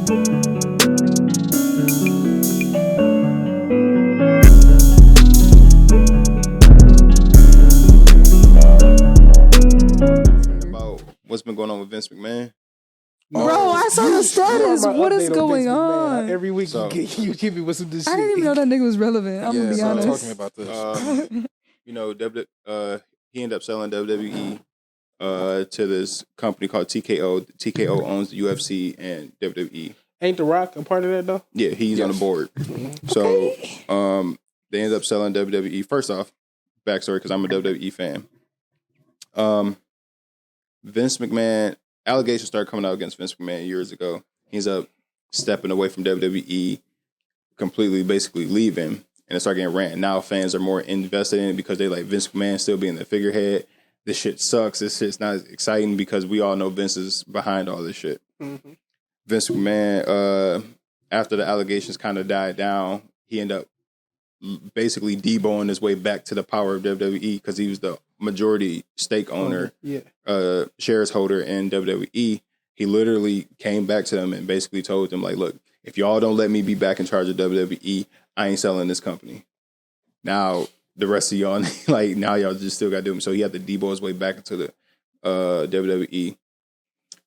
About what's been going on with Vince McMahon. Bro, I saw the status. What is going on? Every week So- you give me with some shit. I didn't even know that nigga was relevant. I'm gonna be so- honest. Talk to me about this. You know, he ended up selling WWE to this company called TKO. TKO owns the UFC and WWE. Ain't The Rock a part of that though? Yeah, he's on the board. So they ended up selling WWE. First off, backstory, because I'm a WWE fan. Vince McMahon, allegations started coming out against Vince McMahon years ago. He's up stepping away from WWE, completely basically leaving, and it started getting ran. Now fans are more invested in it because they like Vince McMahon still being the figurehead. This shit sucks. This shit's not exciting because we all know Vince is behind all this shit. Mm-hmm. Vince McMahon, after the allegations kind of died down, he ended up basically deboing his way back to the power of WWE because he was the majority stake owner, shares holder in WWE. He literally came back to them and basically told them, like, look, if y'all don't let me be back in charge of WWE, I ain't selling this company. Now, the rest of y'all, like, now y'all just still got to do him. So he had to debo his way back into the WWE.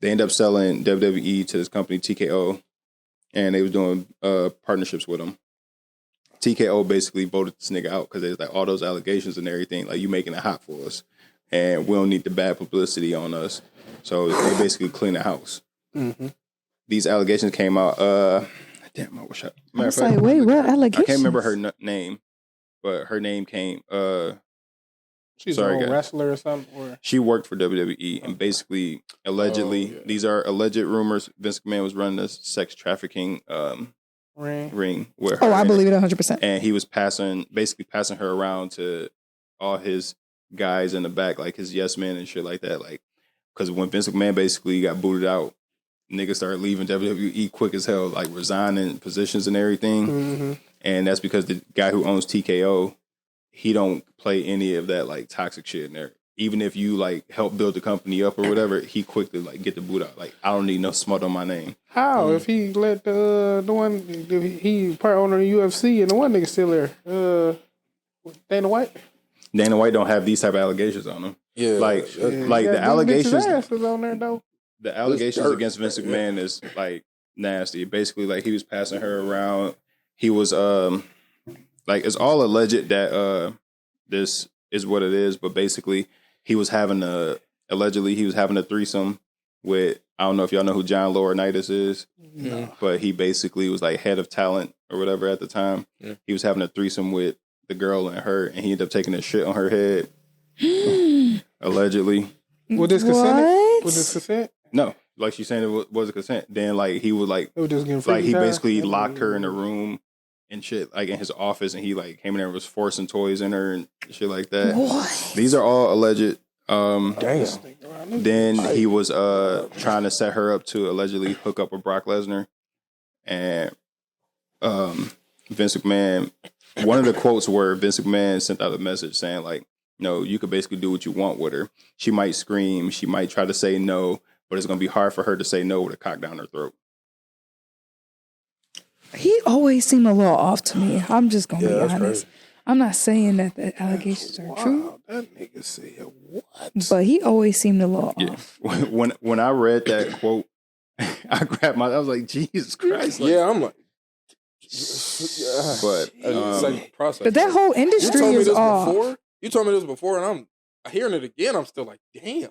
They end up selling WWE to this company, TKO, and they was doing partnerships with him. TKO basically voted this nigga out because there's like all those allegations and everything. Like, you making it hot for us, and we don't need the bad publicity on us. So they basically clean the house. Mm-hmm. These allegations came out. Damn, I wish I. I was like, wait, what allegations? I can't remember her name, but her name came. She's sorry, a guys. wrestler or something. Or She worked for WWE, and basically, allegedly, these are alleged rumors. Vince McMahon was running a sex trafficking ring with her. Oh, I believe it 100%. And he was passing her around to all his guys in the back, like his yes men and shit like that. Like, because when Vince McMahon basically got booted out, niggas started leaving WWE quick as hell, like resigning positions and everything. Mm-hmm. And that's because the guy who owns TKO, he don't play any of that like toxic shit in there. Even if you like help build the company up or whatever, he quickly like get the boot out. Like, I don't need no smut on my name. How if he let the one he part owner of UFC and the one nigga still there? Dana White. Dana White don't have these type of allegations on him. Yeah, like Yeah, the allegations. Ass was on there though. The allegations against Vince McMahon is like nasty. Basically, like he was passing her around. He was like, it's all alleged that this is what it is, but basically he was having a threesome with, I don't know if y'all know who John Laurinaitis is, but he basically was like head of talent or whatever at the time. Yeah. He was having a threesome with the girl and her, and he ended up taking a shit on her head. Allegedly. Was this consent? Was this consent? No, like she's saying it was a consent. Then like he was like, it was just getting like he time. basically locked her in a room and shit, like in his office, and he like came in there and was forcing toys in her and shit like that. What? These are all alleged. Damn. Then he was trying to set her up to allegedly hook up with Brock Lesnar, and Vince McMahon. One of the quotes were Vince McMahon sent out a message saying like, "No, you could basically do what you want with her. She might scream, she might try to say no, but it's going to be hard for her to say no with a cock down her throat." He always seemed a little off to me. I'm just going to be honest. Crazy. I'm not saying that the allegations are true, That nigga said what? but he always seemed a little Yeah. off. When I read that quote, I was like, Jesus Christ. Like, Yeah, I'm like, but it's like process. But that whole you industry told me is this off. before. You told me this before, and I'm hearing it again. I'm still like, damn.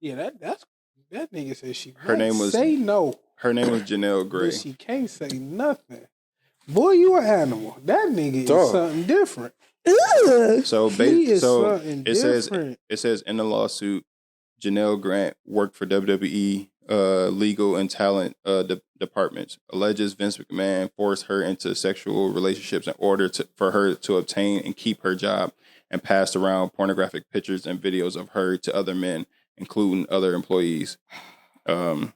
Yeah, that nigga said she Her name was- say no. her name was Janelle Gray. But she can't say nothing. Boy, you an animal. That nigga Dog. is something different. Ugh. So, He is so something it different. says in the lawsuit, Janelle Grant worked for WWE legal and talent departments. Alleges Vince McMahon forced her into sexual relationships in order for her to obtain and keep her job, and passed around pornographic pictures and videos of her to other men, including other employees. Yeah,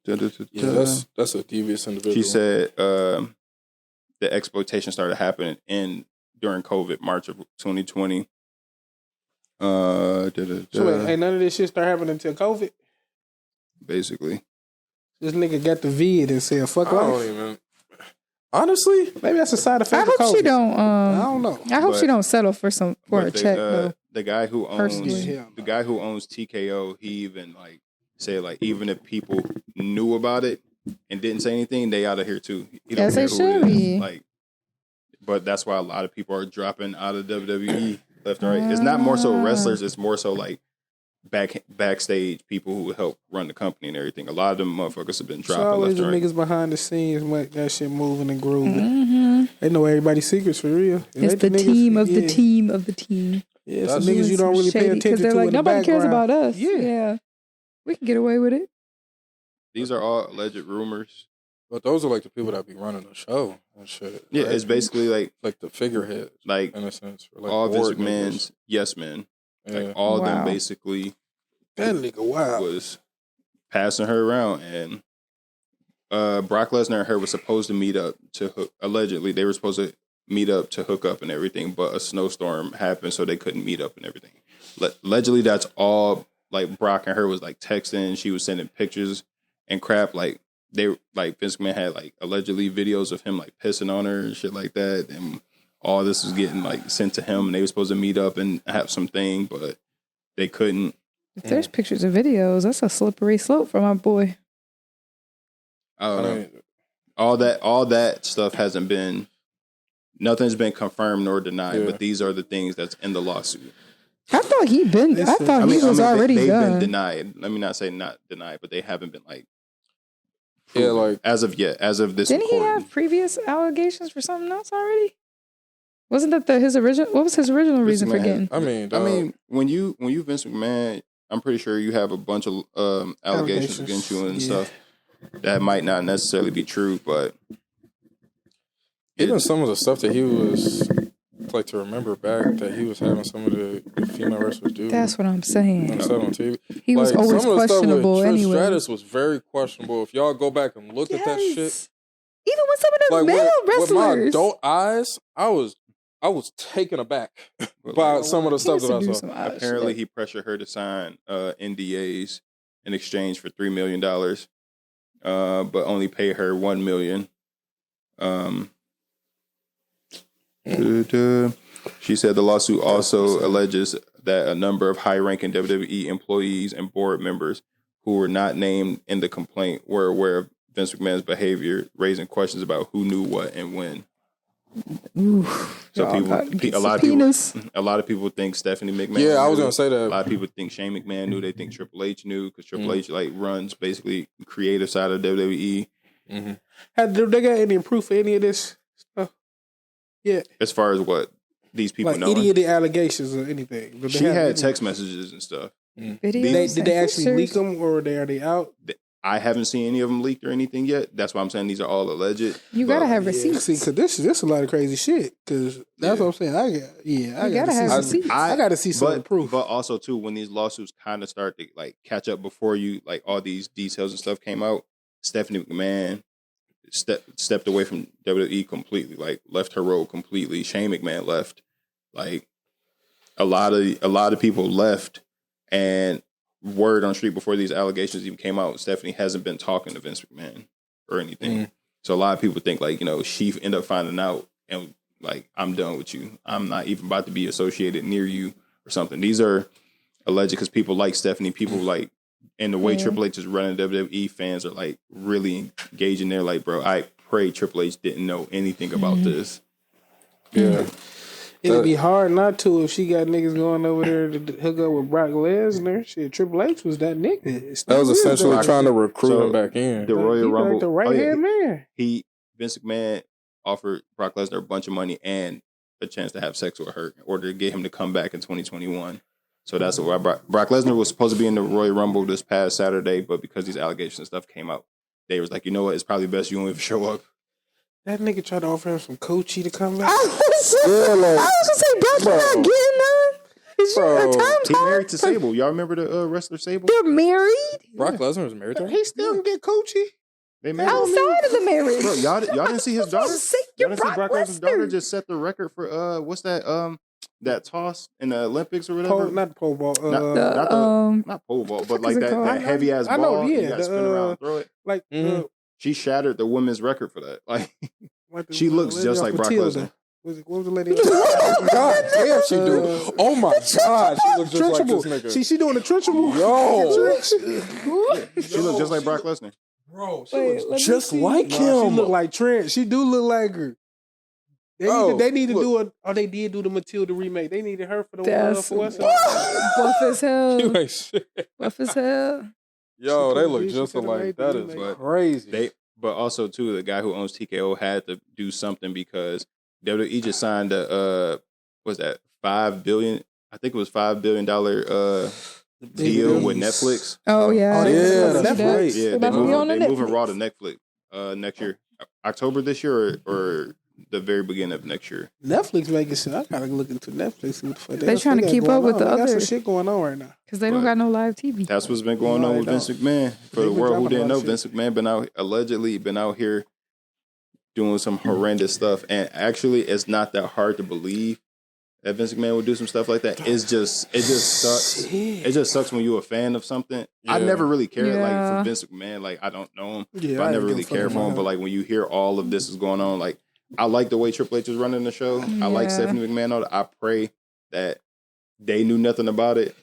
that's a devious individual. She said the exploitation started happening during COVID, March of 2020. So wait, ain't none of this shit start happening until COVID? Basically. This nigga got the vid and said, "Fuck I don't life." even. Honestly, Maybe that's a side effect. I of hope COVID. she don't. I don't know. I hope But- she don't settle for a check though. The guy who Personally. owns TKO, he even like said like even if people knew about it and didn't say anything, they out of here too. He don't Yes, they care who should it is. be. Like, but that's why a lot of people are dropping out of WWE left and right. It's not more so wrestlers; it's more so like backstage people who help run the company and everything. A lot of them motherfuckers have been It's dropping always left the and right. niggas behind the scenes make that shit moving and grooving. Mm-hmm. They know everybody's secrets for real. It's the niggas, team of yeah. the team of the team. Yeah, some niggas you don't really pay attention because they're to like in the nobody cares background. about us. Yeah. Yeah, we can get away with it. These are all alleged rumors. but those are like the people that be running the show and shit. Yeah, right? it's basically like the figureheads, like in a sense. Or like all Vince board McMahon's yes men. members. Like all of them Wow. basically That nigga wild. was passing her around, and Brock Lesnar and her were supposed to meet up to hook. Allegedly, they were supposed to meet up to hook up and everything, but a snowstorm happened, so they couldn't meet up and everything. Allegedly, that's all. Like Brock and her was like texting. She was sending pictures and crap. Like they like Vince McMahon had like allegedly videos of him like pissing on her and shit like that, and all this was getting like sent to him, and they were supposed to meet up and have something, but they couldn't. If there's pictures and videos, that's a slippery slope for my boy. I don't I know. mean, All that stuff hasn't been. Nothing's been confirmed nor denied, Yeah. but these are the things that's in the lawsuit. I thought he'd been. I Listen, thought he was already they've done. been denied. Let me not say not denied, but they haven't been like. Yeah, proven like- as of yet, as of this. Didn't he recording. have previous allegations for something else already? Wasn't that his original? What was his original Vince reason for McMahon. getting? I mean, I dog, mean, when you Vince McMahon, I'm pretty sure you have a bunch of allegations against you and Yeah. stuff that might not necessarily be true, but even some of the stuff that he was like to remember back that he was having some of the female wrestlers do. That's what I'm and saying. stuff on TV. He was Like, always some of the stuff with questionable Trish anyway. Stratus was very questionable. If y'all go back and look at that shit, Even with some of the like male with my wrestlers. adult eyes, I was taken aback by some of the He stuff used that to I do saw. some odd apparently shit. he pressured her to sign NDAs in exchange for $3 million, but only pay her $1 million. She said the lawsuit also alleges that a number of high-ranking WWE employees and board members who were not named in the complaint were aware of Vince McMahon's behavior, raising questions about who knew what and when. So Y'all about to get a lot subpoenas. a lot of people think Stephanie McMahon. Yeah, I was knew. gonna say A that. lot of people think Shane McMahon knew. They think Triple H knew because Triple Mm-hmm. H like runs basically creative side of WWE. Do they got any proof of any of this stuff? Yeah, As far as what these people like know, any of the allegations or anything. Did they she have had any- text messages and stuff. Videos Did they and actually leak pictures. them or are they out? I haven't seen any of them leaked or anything yet. That's why I'm saying these are all alleged. You But gotta have Yeah, receipts. see, because this a lot of crazy shit. Because that's what I'm saying. I gotta gotta have see receipts. I gotta see some but, proof. But also too, when these lawsuits kind of start to like catch up before you, like all these details and stuff came out, Stephanie McMahon stepped away from WWE completely, like left her role completely. Shane McMahon left. Like a lot of people left, and word on the street before these allegations even came out, Stephanie hasn't been talking to Vince McMahon or anything. So a lot of people think like, she ended up finding out and like, I'm done with you. I'm not even about to be associated near you or something. These are alleged because people like Stephanie, people like, and the way Triple H is running WWE, fans are like really engaging there. Like, bro, I pray Triple H didn't know anything about this. Yeah. It'd be hard not to if she got niggas going over there to hook up with Brock Lesnar. Shit, Triple H was that nigga. That was essentially trying to recruit So, him back in. The Royal Rumble, like the right hand man. Vince McMahon offered Brock Lesnar a bunch of money and a chance to have sex with her in order to get him to come back in 2021. So that's why Brock Lesnar was supposed to be in the Royal Rumble this past Saturday, but because these allegations and stuff came out, they was like, you know what, it's probably best you don't even show up. That nigga tried to offer him some Coachie to come back. I was gonna say, Brock, you're not getting none. Is your time's He hard? married to Sable. Y'all remember the wrestler Sable? They're married Brock Lesnar was married to her? He still can get Coachie. They married. outside of the marriage. Bro, y'all didn't see his daughter? Say Y'all you're didn't see Brock Brock Lesnar's daughter Lesnar. just set the record for what's that that toss in the Olympics or whatever. Not pole ball. Not pole ball, but like that heavy ass I ball. know, yeah, You got to spin around and throw it. Like She shattered the women's record for that. Like the she looks just like Brock Lesnar. What was the lady? Oh God, damn, she do. Oh my God, she looks just like this nigga. She doing the trenchable. Yo, She looks just like Brock Lesnar. Bro, she looks just like him. She look like Trent. She do look like her. They need to do it. Oh, they did do the Matilda remake. They needed her for the for us. Buff as hell. You ain't shit. Buff as hell. Yo, they look just alike. That is crazy. But also too, the guy who owns TKO had to do something because WWE just signed a was that $5 billion? I think it was $5 billion deal with Netflix. Oh yeah, that's right. Yeah, they moving Raw to Netflix next year, October this year or the very beginning of next year. Netflix making shit. I gotta look into Netflix. See what the fuck they trying to keep up with the other. Got some shit going on right now because they don't got no live TV. That's what's been going on with Vince McMahon. For the world who didn't know, Vince McMahon allegedly been out here doing some horrendous stuff, and actually, it's not that hard to believe that Vince McMahon would do some stuff like that. It just sucks. It just sucks when you're a fan of something. Yeah. I never really cared like for Vince McMahon. Like I don't know him, but I never really cared for him. But like when you hear all of this is going on, like I like the way Triple H is running the show. I like Stephanie McMahon. I pray that they knew nothing about it.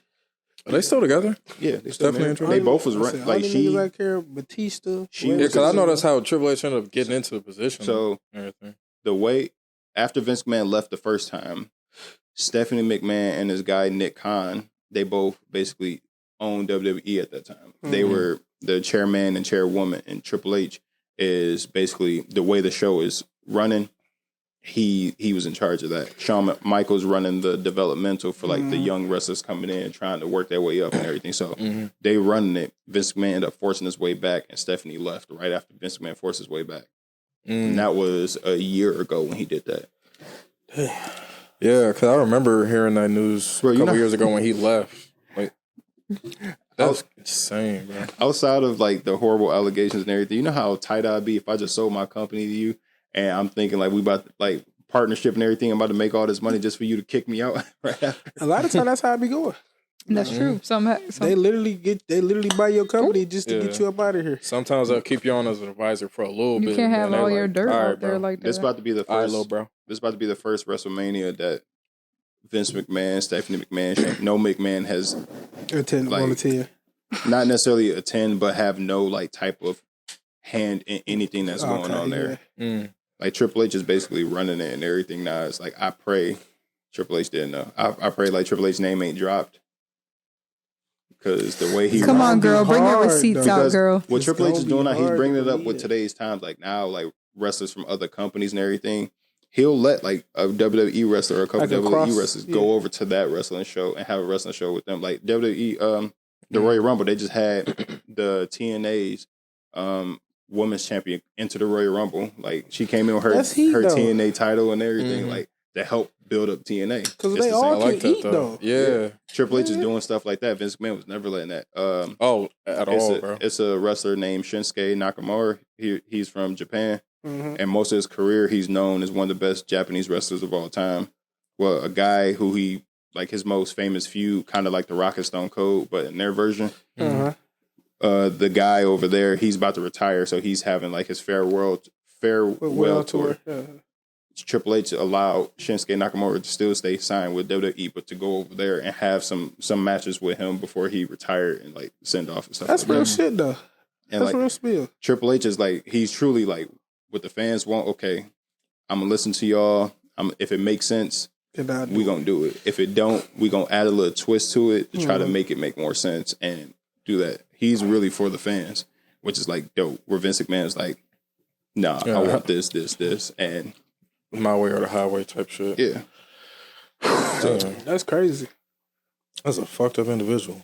Are they still together? Yeah, they still married. They both was running. Like she, I care Batista. Yeah, because I know that's how Triple H ended up getting into the position. So the way after Vince McMahon left the first time, Stephanie McMahon and this guy Nick Khan, they both basically owned WWE at that time. Mm-hmm. They were the chairman and chairwoman, and Triple H is basically the way the show is running. He was in charge of that. Shawn Michaels running the developmental for like the young wrestlers coming in, trying to work their way up and everything. So they running it. Vince McMahon ended up forcing his way back, and Stephanie left right after Vince McMahon forced his way back. And that was a year ago when he did that. Yeah, because I remember hearing that news a couple years ago when he left. Like, that's insane, bro. Outside of like the horrible allegations and everything, you know how tight I'd be if I just sold my company to you, and I'm thinking like we about to, like partnership and everything. I'm about to make all this money just for you to kick me out right after. A lot of times that's how I be going. That's true. They literally buy your company just to get you up out of here. Sometimes they'll keep you on as an advisor for a little bit. You can't have all your dirt out there like that. This about to be the first. Bro. This about to be the first WrestleMania that Vince McMahon, Stephanie McMahon, no McMahon has attend. Not necessarily attend, but have no like type of hand in anything that's going on there. Like Triple H is basically running it and everything now. It's like I pray Triple H didn't know. I pray like Triple H's name ain't dropped. Because the way he come on, girl, bring your receipts out, girl. What Triple H is doing now, he's bringing it up with today's times. Like now, like wrestlers from other companies and everything, he'll let like a WWE wrestler or a couple WWE wrestlers go over to that wrestling show and have a wrestling show with them. Like WWE, the Royal Rumble, they just had the TNA's women's champion enter the Royal Rumble. Like she came in with her TNA title and everything, like to help build up TNA. Because they all can eat though. Yeah. Triple H is doing stuff like that. Vince McMahon was never letting that. At all, bro. It's a wrestler named Shinsuke Nakamura. He's from Japan. And most of his career, he's known as one of the best Japanese wrestlers of all time. Well, a guy who like his most famous feud, kind of like the Rock and Stone Cold, but in their version. The guy over there, he's about to retire, so he's having like his farewell tour. Triple H allowed Shinsuke Nakamura to still stay signed with WWE, but to go over there and have some matches with him before he retired and like send off and stuff. That's real shit though. And that's real spiel. Triple H is like, he's truly like, what the fans want, okay, I'm gonna listen to y'all. If it makes sense, we gonna do it. If it don't, we gonna add a little twist to it to try to make it make more sense and do that. He's really for the fans, which is like dope. Where Vince McMahon's like, nah, I want this, and my way or the highway type shit. Yeah. That's crazy. That's a fucked up individual.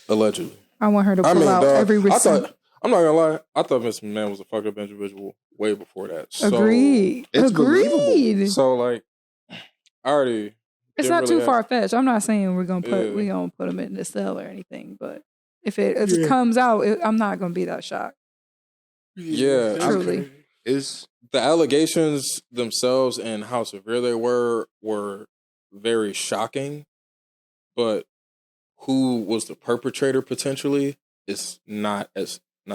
Allegedly. I want her to pull out every receipt. I'm not gonna lie. I thought Vince McMahon was a fucked up individual way before that. So, Agreed. Believable. So like, I already. It's not too far fetched. I'm not saying we're gonna put him in the cell or anything, but if it comes out, I'm not gonna be that shocked. Yeah, truly. Is the allegations themselves and how severe they were very shocking, but who was the perpetrator potentially is not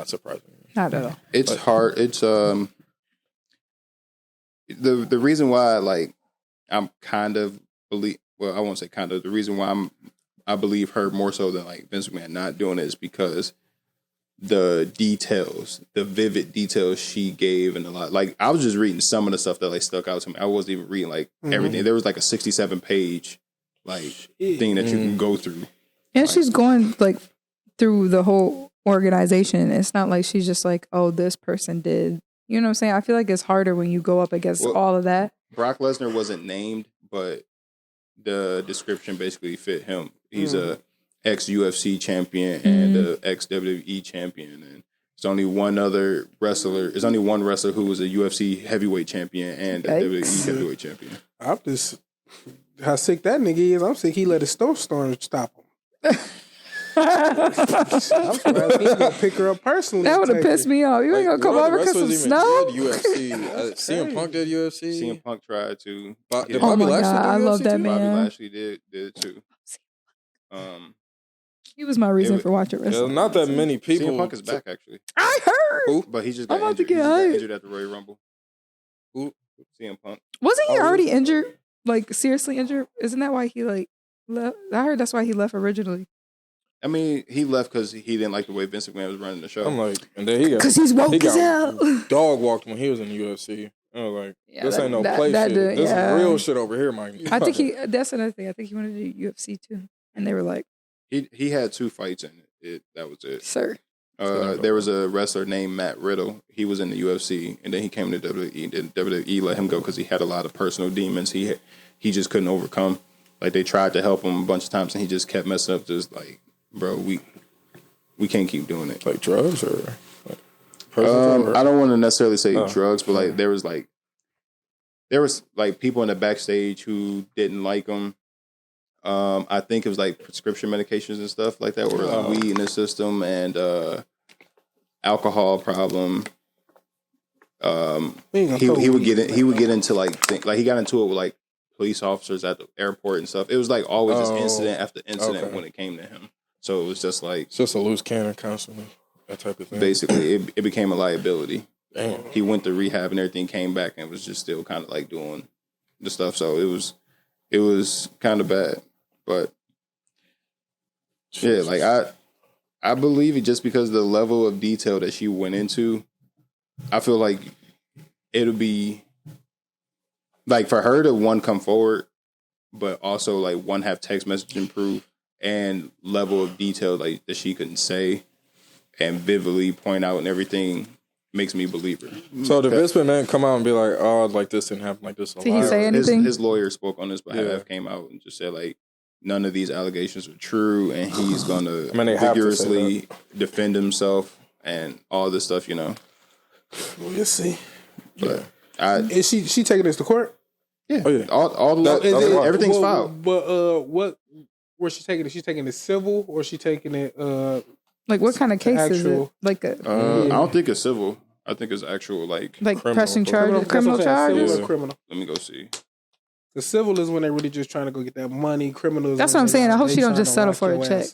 surprising. Not at all. It's hard. It's the reason why I'm kind of believe. Well, I won't say kind of. The reason why I believe her more so than Vince McMahon not doing it is because the details, the vivid details she gave, and a lot. I was just reading some of the stuff that stuck out to me. I wasn't even reading everything. There was a 67-page thing that you can go through. And she's going through the whole organization. It's not like she's just oh, this person did. You know what I'm saying? I feel like it's harder when you go up against all of that. Brock Lesnar wasn't named, but the description basically fit him. He's a ex-UFC champion and a ex-WWE champion. And there's only one other wrestler. There's only one wrestler who was a UFC heavyweight champion and a WWE heavyweight champion. I'm just how sick that nigga is. I'm sick he let his snowstorm stop him. I'm surprised he gonna pick her up personally. That would have pissed me off. You ain't gonna come over because some snow? UFC. CM Punk did UFC. CM Punk tried to. Did Bobby Lashley do I love that too? man. Bobby Lashley did too. He was my reason for watching wrestling. Not that many people. CM Punk is back actually. I heard. Who? But he just got I'm about to injured. get He just got hyped. injured at the Royal Rumble. Who? CM Punk. Wasn't he already injured? Seriously injured? Isn't that why he left? I heard that's why he left originally. I mean, he left because he didn't like the way Vince McMahon was running the show. I'm and then he got because he's woke as hell. Dog walked when he was in the UFC. I was this ain't no that, play that shit. This is real shit over here, Mike. I think that's another thing. I think he wanted to do UFC too, and they were like, he had 2 fights in it. That was it. Sir. There was a wrestler named Matt Riddle. He was in the UFC, and then he came to WWE. And WWE let him go because he had a lot of personal demons he just couldn't overcome. They tried to help him a bunch of times, and he just kept messing up. Just bro, we can't keep doing it. Like drugs or I don't want to necessarily say drugs, but there was people in the backstage who didn't like him. I think it was prescription medications and stuff like that, or weed in the system and alcohol problem. He would get into he got into it with police officers at the airport and stuff. It was always just incident after incident when it came to him. So it was just it's just a loose cannon constantly, that type of thing. Basically, it became a liability. Damn. He went to rehab and everything, came back and was just still kind of doing the stuff. So it was kind of bad, but yeah, I believe it just because of the level of detail that she went into. I feel like it'll be for her to one come forward, but also one have text messaging proof and level of detail that she couldn't say and vividly point out and everything makes me believe her. So did Vince McMahon come out and be this didn't happen like this a lot? Did he say anything? His lawyer spoke on his behalf, came out and just said none of these allegations are true, and he's going to vigorously defend himself and all this stuff, We'll see. But is she taking this to court? Yeah. Oh, yeah. All the everything's filed. But where's she taking it? She's taking it civil or is she taking it what kind of case is it? I don't think it's civil. I think it's actual pressing charges, criminal charges. Civil or criminal? Let me go see. The civil is when they're really just trying to go get that money. Criminal is that's what I'm saying. I hope she don't just settle for a check.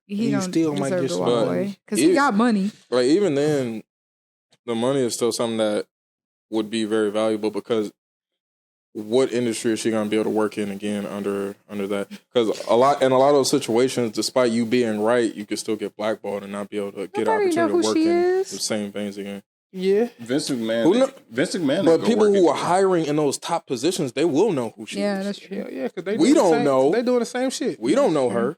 He don't still might deserve get to walk away because he got money. Even then, the money is still something that would be very valuable because what industry is she going to be able to work in again under that? Because in a lot of those situations, despite you being right, you could still get blackballed and not be able to get opportunity to work in the same veins again. Yeah, Vince McMahon. But people who are hiring in those top positions, they will know who she is. Yeah, that's true. Yeah, because we don't know. They doing the same shit. We don't know her.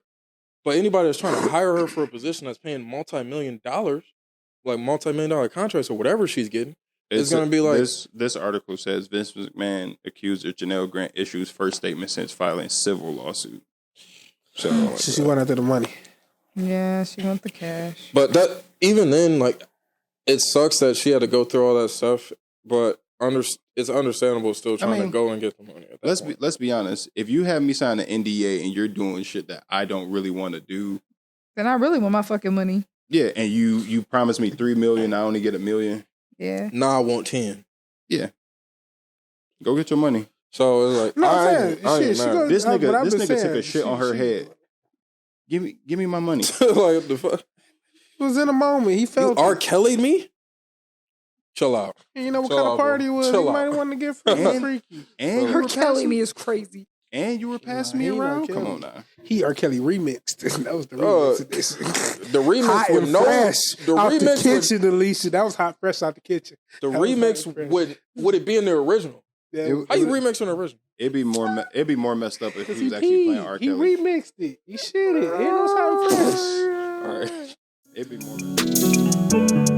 But anybody that's trying to hire her for a position that's paying multi-million dollar contracts or whatever she's getting, it's going to be this article says Vince McMahon accused of Janelle Grant issues first statement since filing civil lawsuit. So she went after the money. Yeah, she want the cash. But that even then, it sucks that she had to go through all that stuff. But it's understandable still trying to go and get the money. Let's be honest. If you have me sign an NDA and you're doing shit that I don't really want to do, then I really want my fucking money. Yeah, and you promised me $3 million, I only get $1 million. Yeah. Nah, I want 10. Yeah. Go get your money. So it's like, No, I'm I saying, ain't shit, mad. she gonna- This but I'm nigga just took saying, a shit on her head. Give me my money. Like, the fuck? He was in a moment. He You felt R. it. Kelly me? Chill out. You know what Chill kind out, of party it bro. was. Chill He out. might have wanted to get freaky. And- freaky. And you Her were Kelly passing me is crazy. And you were passing Nah, me he R. around. Kelly. Come on now. He R. Kelly remixed. That was the remix of this. The remix Hot with and no fresh the out the remix with, kitchen, Alicia. That was hot fresh out the kitchen. the That was remix hot and fresh. would it be in the original? Yeah, How you remix on the original? It'd be more messed up if he was he actually playing R. peed. He Kelly. remixed it. He shit it. It was hot and fresh. All right. It'd be more messed up.